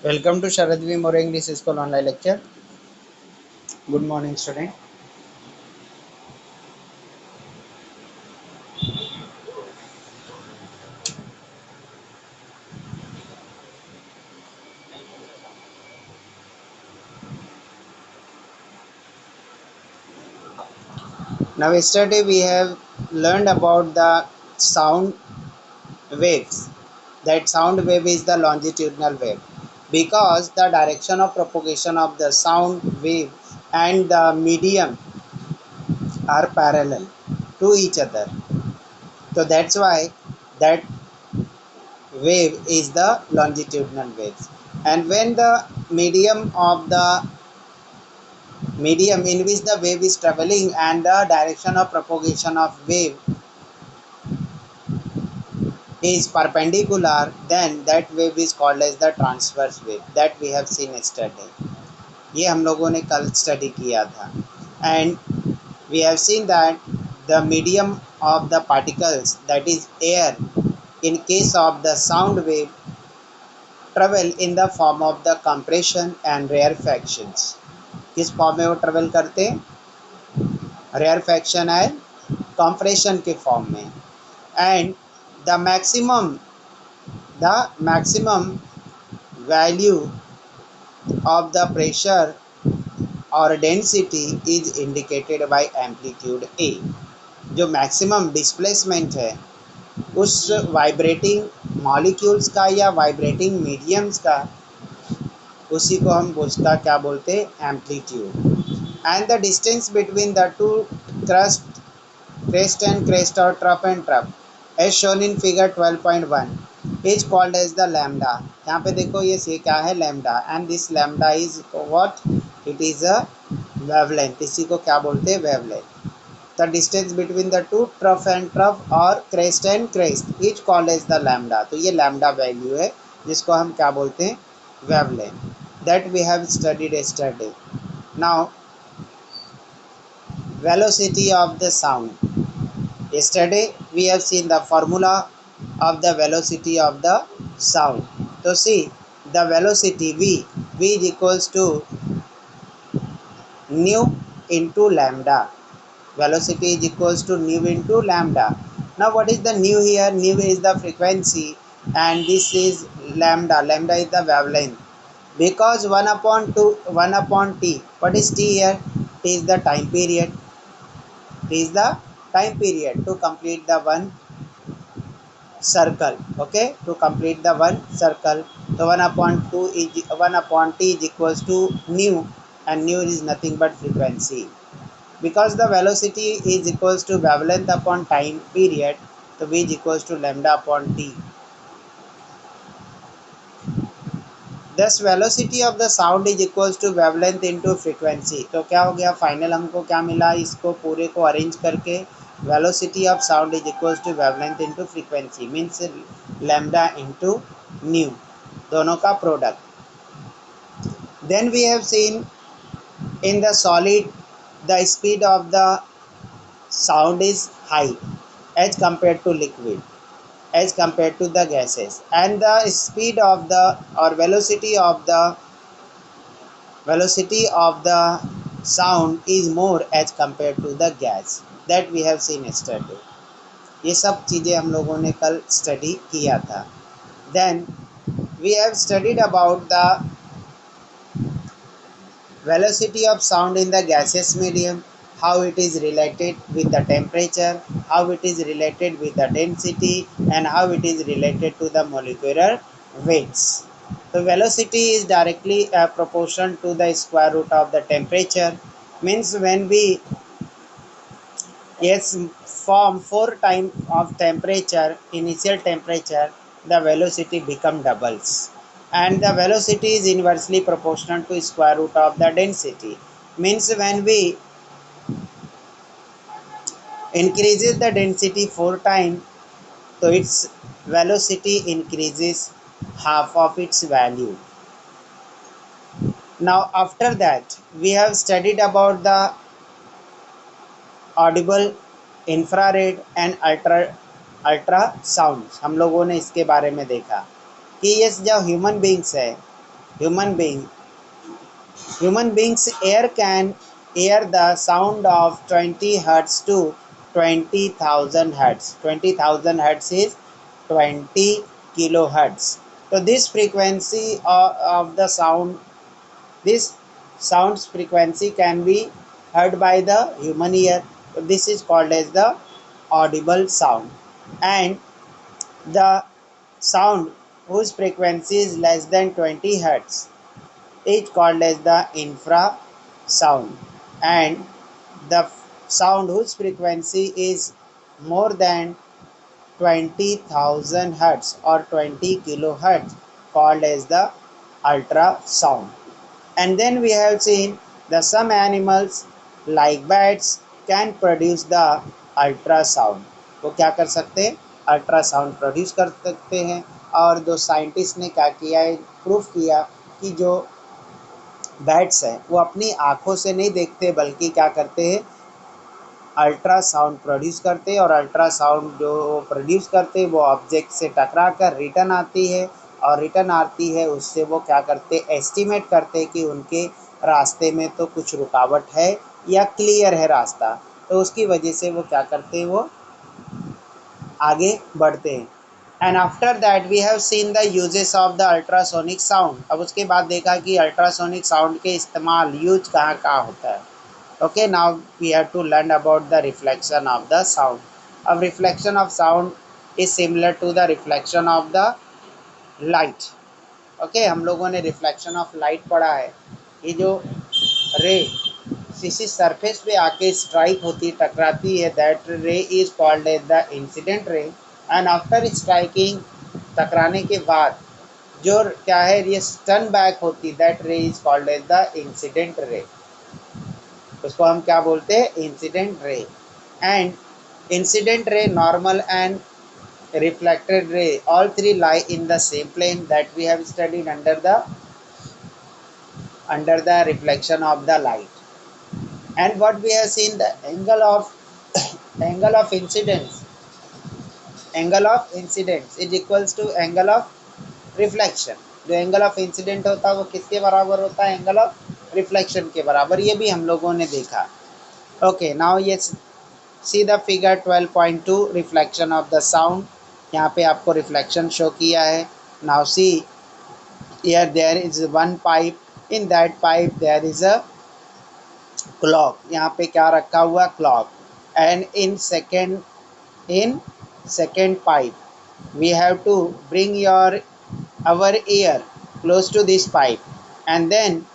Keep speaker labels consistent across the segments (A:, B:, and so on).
A: Welcome to Sharad V. More English School online lecture. Good morning, student. Now, yesterday we have learned about the sound waves. That sound wave is the longitudinal wave because the direction of propagation of the sound wave and the medium are parallel to each other. So that's why that wave is the longitudinal waves. And when the medium in which the wave is traveling and the direction of propagation of wave is perpendicular, then that wave is called as the transverse wave that we have seen yesterday. ये हम लोगों ने कल study किया था. And we have seen that the medium of the particles, that is air, in case of the sound wave, travel in the form of the compression and rarefactions. किस form में वो ट्रेवल करते हैं? Rarefaction and compression के form में. And the maximum value of the pressure or density is indicated by amplitude A. जो maximum displacement है उस वाइब्रेटिंग मॉलिक्यूल्स का या वाइब्रेटिंग मीडियम्स का, उसी को हम उसका क्या बोलते हैं? Amplitude. And the distance between the two crest and crest or trough and trough as shown in figure 12.1 is called as the lambda. यहाँ पे देखो ये क्या है? lambda. And this lambda is what? It is a wavelength. इसी को क्या बोलते हैं? wavelength. The distance between the two trough and trough or crest and crest is called as the lambda. तो ये lambda value है जिसको हम क्या बोलते हैं? wavelength. That we have studied yesterday. Now velocity of the sound. Yesterday we have seen the formula of the velocity of the sound. So see, the velocity v is equals to nu into lambda. Velocity is equals to nu into lambda. Now what is the nu here? Nu is the frequency and this is lambda. Lambda is the wavelength. Because 1 upon t. What is t here? T is the time period. T is the time period to complete the one circle. Okay, to complete the one circle. So 1 upon t is equals to nu, and nu is nothing but frequency. Because the velocity is equals to wavelength upon time period, so v is equals to lambda upon t. Thus velocity of the sound is equals to wavelength into frequency. तो क्या हो गया? Final हमको क्या मिला? इसको पूरे को अरेंज करके velocity of sound is equals to wavelength into frequency means lambda into nu, दोनों का product. Then we have seen in the solid the speed of the sound is high as compared to liquid, as compared to the gases, and the speed of the or velocity of the sound is more as compared to the gas. That we have seen yesterday. ये सब चीज़ें हम लोगों ने कल study किया था. Then we have studied about the velocity of sound in the gaseous medium, how it is related with the temperature, how it is related with the density, and how it is related to the molecular weights. The velocity is directly proportional to the square root of the temperature. Means when we form 4 times of temperature, initial temperature, the velocity become doubles. And the velocity is inversely proportional to square root of the density. Means when we increases the density 4 times, so its velocity increases half of its value. Now after that we have studied about the Audible, infrared and ultrasound. हम लोगों ने इसके बारे में देखा कि ये जो ह्यूमन बींग्स है human being human beings ear can hear the sound of 20 hertz to 20,000 hertz. 20,000 hertz is 20 kilohertz. So this frequency of the sound, this sound's frequency can be heard by the human ear. So this is called as the audible sound. And the sound whose frequency is less than 20 hertz is called as the infrasound, and the sound whose frequency is more than 20,000 hertz or 20 kilohertz called as the ultrasound. And then we have seen that some animals like bats can produce the ultrasound. वो क्या कर सकते हैं, ultrasound produce कर सकते हैं. और दो साइंटिस्ट ने क्या किया है, प्रूफ किया कि जो बैट्स हैं वो अपनी आँखों से नहीं देखते बल्कि क्या करते हैं, अल्ट्रासाउंड प्रोड्यूस करते हैं. और अल्ट्रासाउंड जो प्रोड्यूस करते हैं वो ऑब्जेक्ट से टकरा कर रिटर्न आती है, और रिटर्न आती है उससे वो क्या करते, एस्टिमेट करते कि उनके रास्ते में तो कुछ रुकावट है या क्लियर है रास्ता. तो उसकी वजह से वो क्या करते हैं, वो आगे बढ़ते हैं. And after that we have seen the uses of the ultrasonic sound. अब उसके बाद देखा कि अल्ट्रासोनिक साउंड के इस्तेमाल यूज कहाँ कहाँ होता है. Okay, now we have to learn about the reflection of the sound. A reflection of sound is similar to the reflection of the light. Okay, हम लोगों ने रिफ्लेक्शन ऑफ लाइट पढ़ा है. ये जो रे किसी सरफेस पे आके स्ट्राइक होती, टकराती है, that ray is called as the incident ray. And after striking, टकराने के बाद जो क्या है, ये टर्न बैक होती, that ray is called as the incident ray. उसको हम क्या बोलते हैं, incident ray. And incident ray, normal and reflected ray, all three lie in the same plane that we have studied under the reflection of the light. And what we have seen, the angle of incidence is equals to angle of reflection. जो angle of incident होता है वो किसके बराबर होता है, angle of reflection के बराबर. ये भी हम लोगों ने देखा. ओके, नाउ ये see the figure 12.2 reflection of the sound. यहाँ पे आपको रिफ्लेक्शन शो किया है. Now see here there is one pipe, in that pipe there is a clock. यहाँ पे क्या रखा हुआ, clock. And in second pipe we have to bring our ear close to this pipe, and then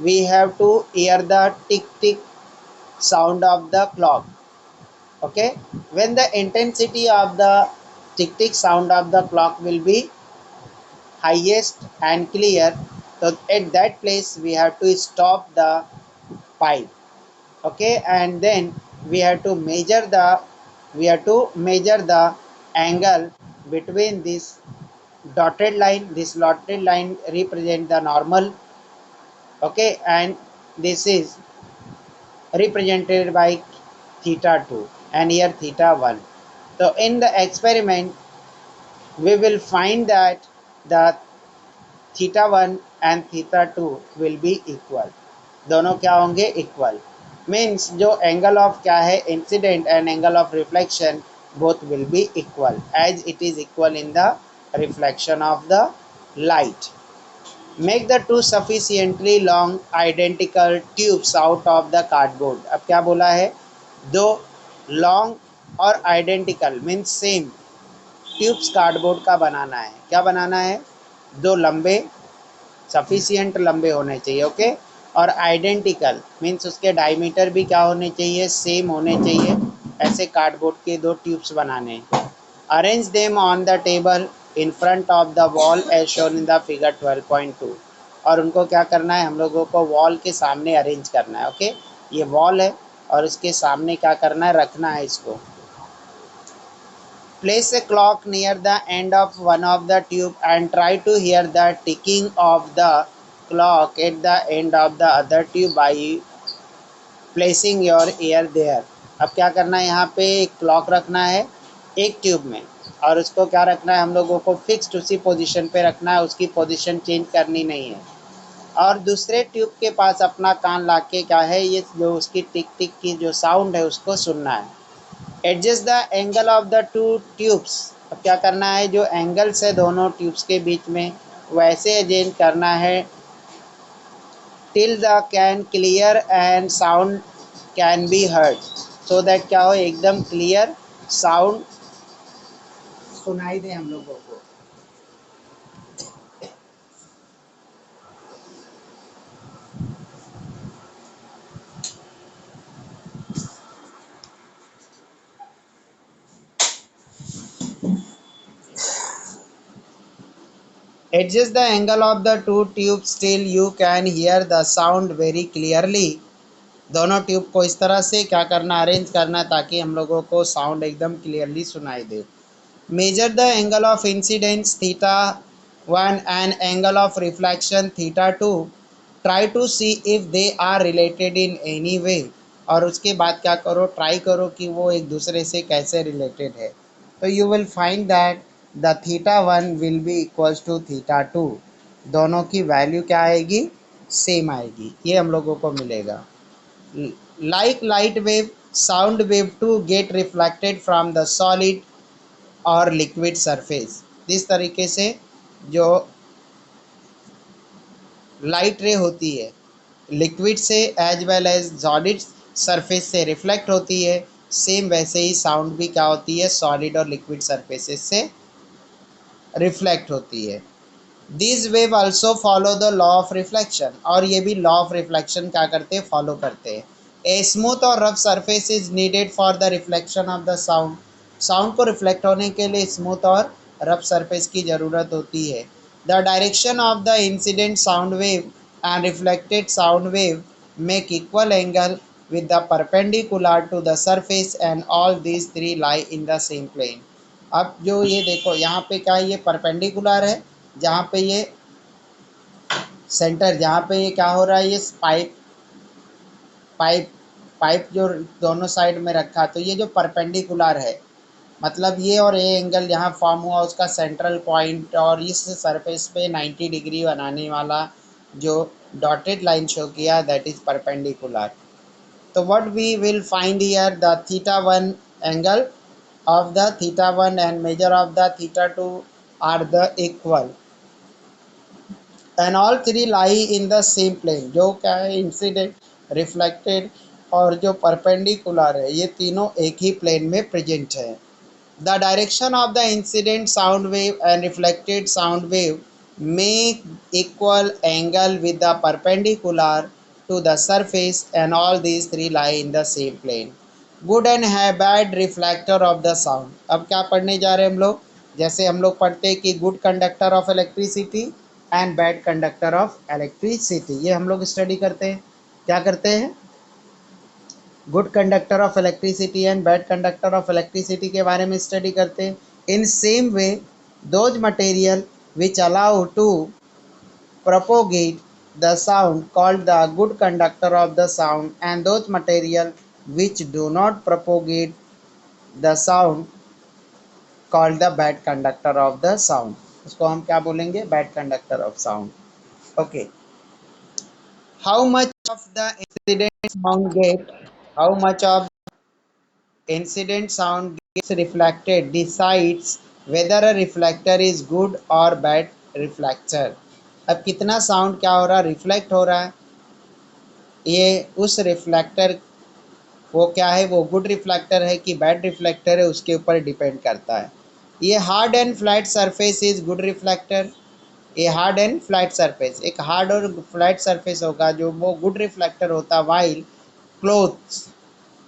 A: we have to hear the tick tick sound of the clock. Okay, when the intensity of the tick tick sound of the clock will be highest and clear, so at that place we have to stop the pipe. Okay, and then we have to measure the angle between this dotted line. This dotted line represent the normal. Okay, and this is represented by theta 2 and here theta 1. So in the experiment we will find that the theta 1 and theta 2 will be equal. दोनों क्या होंगे, equal. Means जो angle of क्या है, incident and angle of reflection, both will be equal as it is equal in the reflection of the light. Make the two sufficiently long identical tubes out of the cardboard. अब क्या बोला है, दो long और identical means same tubes cardboard का बनाना है. क्या बनाना है, दो लंबे, सफिशिएंट लंबे होने चाहिए. ओके, और आइडेंटिकल मीन्स उसके डायमीटर भी क्या होने चाहिए, सेम होने चाहिए. ऐसे कार्डबोर्ड के दो ट्यूब्स बनाने. Arrange them on the table in front of the wall as shown in the figure 12.2. और उनको क्या करना है, हम लोगों को वॉल के सामने अरेंज करना है. ओके, ये वॉल है और इसके सामने क्या करना है, रखना है इसको. Place a clock near the end of one of the tube and try to hear the ticking of the clock at the end of the other tube by placing your ear there. अब क्या करना है, यहाँ पे एक clock रखना है एक ट्यूब में, और उसको क्या रखना है, हम लोगों को फिक्स्ड उसी पोजीशन पे रखना है. उसकी पोजीशन चेंज करनी नहीं है. और दूसरे ट्यूब के पास अपना कान ला के क्या है, ये जो उसकी टिक टिक की जो साउंड है उसको सुनना है। Adjust the angle of the two tubes, अब क्या करना है, जो एंगल्स है दोनों ट्यूब्स के बीच में वैसे एडजस्ट करना है till the can clear and sound can be heard, so that क्या हो, एकदम क्लियर साउंड सुनाई दे हम लोगों को। Adjust the angle of the two tubes till you can hear the sound very clearly। दोनों ट्यूब को इस तरह से क्या करना, अरेंज करना ताकि हम लोगों को साउंड एकदम क्लियरली सुनाई दे। Measure the angle of incidence theta 1 and angle of reflection theta 2। Try to see if they are related in any way. और उसके बाद क्या करो, ट्राई करो कि वो एक दूसरे से कैसे रिलेटेड है। तो you will find that the theta 1 will be equals to theta 2। दोनों की वैल्यू क्या आएगी, सेम आएगी, ये हम लोगों को मिलेगा। Like light wave, sound wave to get reflected from the solid और लिक्विड सरफेस। इस तरीके से जो लाइट रे होती है लिक्विड से as well as solid surface से रिफ्लेक्ट होती है, सेम वैसे ही साउंड भी क्या होती है, सॉलिड और लिक्विड सरफेसेस से रिफ्लेक्ट होती है। This wave also follow the law of reflection, और ये भी लॉ ऑफ रिफ्लेक्शन क्या करते हैं, फॉलो करते हैं। ए स्मूथ और rough surface is needed for the reflection of the sound. Sound को रिफ्लेक्ट होने के लिए स्मूथ और रफ सरफेस की ज़रूरत होती है। The direction of the incident sound wave and reflected sound wave make equal angle with the perpendicular to the surface and all these three lie in the same plane। अब जो ये देखो यहाँ पे क्या है, ये परपेंडिकुलर है, जहाँ पे ये सेंटर, जहाँ पे ये क्या हो रहा है, ये पाइप पाइप पाइप जो दोनों साइड में रखा, तो ये जो परपेंडिकुलर है मतलब ये और ये एंगल यहाँ फॉर्म हुआ उसका सेंट्रल पॉइंट, और इस सरफेस पे 90 डिग्री बनाने वाला जो डॉटेड लाइन शो किया दैट इज परपेंडिकुलर। तो what we will find here, the theta 1 angle of the theta 1 and measure of the theta 2 are the equal and all three lie in the same plane। जो क्या है, incident, reflected और जो perpendicular है, ये तीनों एक ही प्लेन में प्रेजेंट है। The direction of the incident sound wave and reflected sound wave make equal angle with the perpendicular to the surface and all these three lie in the same plane. Good and है bad reflector of the sound. अब क्या पढ़ने जा रहे हैं हम लोग, जैसे हम लोग पढ़ते हैं कि good conductor of electricity and bad conductor of electricity, ये हम लोग स्टडी करते हैं। क्या करते हैं, good conductor of electricity and bad conductor of electricity के बारे में स्टडी करते हैं। In same way those material which allow to propagate the sound called the good conductor of the sound and those material which do not propagate the sound called the bad conductor of the sound। उसको हम क्या बोलेंगे, bad conductor of sound। okay, how much of the incident sound get how much of incident sound gets reflected decides whether a reflector is good or bad reflector। अब कितना sound क्या हो रहा है, रिफ्लेक्ट हो रहा है, ये उस रिफ्लेक्टर वो क्या है, वो गुड रिफ्लेक्टर है कि बैड रिफ्लेक्टर है, उसके ऊपर डिपेंड करता है। ये hard and flat surface is good reflector. ये हार्ड एंड फ्लैट सरफेस, एक हार्ड और फ्लैट सरफेस होगा जो वो गुड रिफ्लेक्टर होता। While clothes,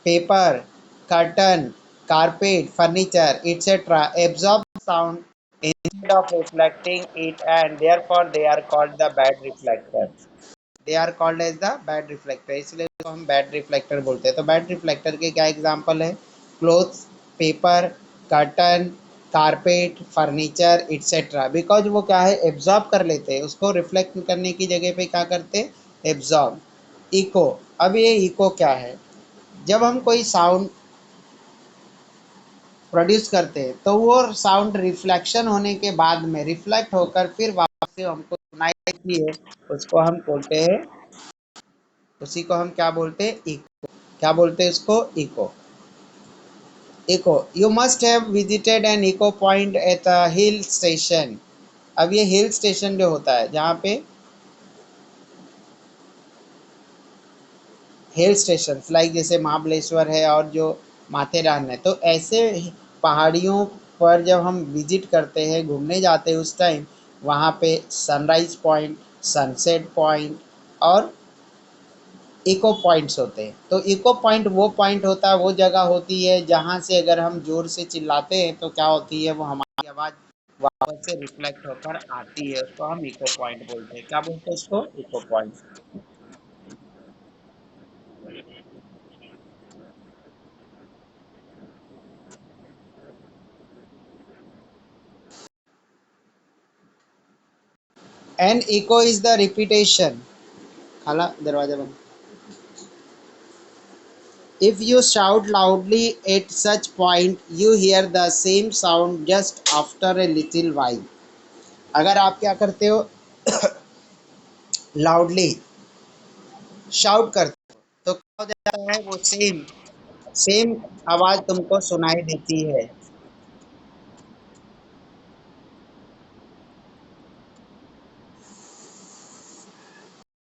A: paper, curtain, carpet, furniture, etc. absorb sound instead of reflecting it and therefore they are called the bad reflector। They are called as the bad reflector, इसलिए उसको हम bad reflector बोलते हैं। तो bad reflector के क्या example है, clothes, paper, curtain, carpet, furniture et cetera. Because वो क्या है, एब्जॉर्ब कर लेते हैं, उसको रिफ्लेक्ट करने की जगह पे क्या करते हैं, एब्जॉर्ब। इको, अब ये इको क्या है, जब हम कोई साउंड प्रोड्यूस करते हैं तो वो साउंड रिफ्लेक्शन होने के बाद में रिफ्लेक्ट होकर फिर वापस से हमको सुनाई होती है उसको हम बोलते हैं, उसी को हम क्या बोलते हैं, इको। क्या बोलते हैं इसको, echo. Echo, you must have visited an echo point at a hill station. अब ये हिल स्टेशन जो होता है जहाँ पे हिल स्टेशन लाइक जैसे महाबलेश्वर है और जो माथेरान है, तो ऐसे पहाड़ियों पर जब हम विजिट करते हैं, घूमने जाते हैं, उस टाइम वहाँ पे सनराइज पॉइंट, सनसेट पॉइंट और इको पॉइंट्स होते हैं। तो इको पॉइंट वो पॉइंट होता है, वो जगह होती है जहाँ से अगर हम जोर से चिल्लाते हैं तो क्या होती है, वो हमारी आवाज़ वापस से रिफ्लेक्ट होकर आती है, उसको हम इको पॉइंट बोलते हैं। क्या बोलते हैं उसको, echo point. An echo is the repetition, खाला दरवाजा बंद। If you shout loudly at such point, you hear the same sound just after a little while. अगर आप क्या करते हो, लाउडली शाउट करते हो, तो क्या हो जाता है, वो सेम सेम आवाज तुमको सुनाई देती है।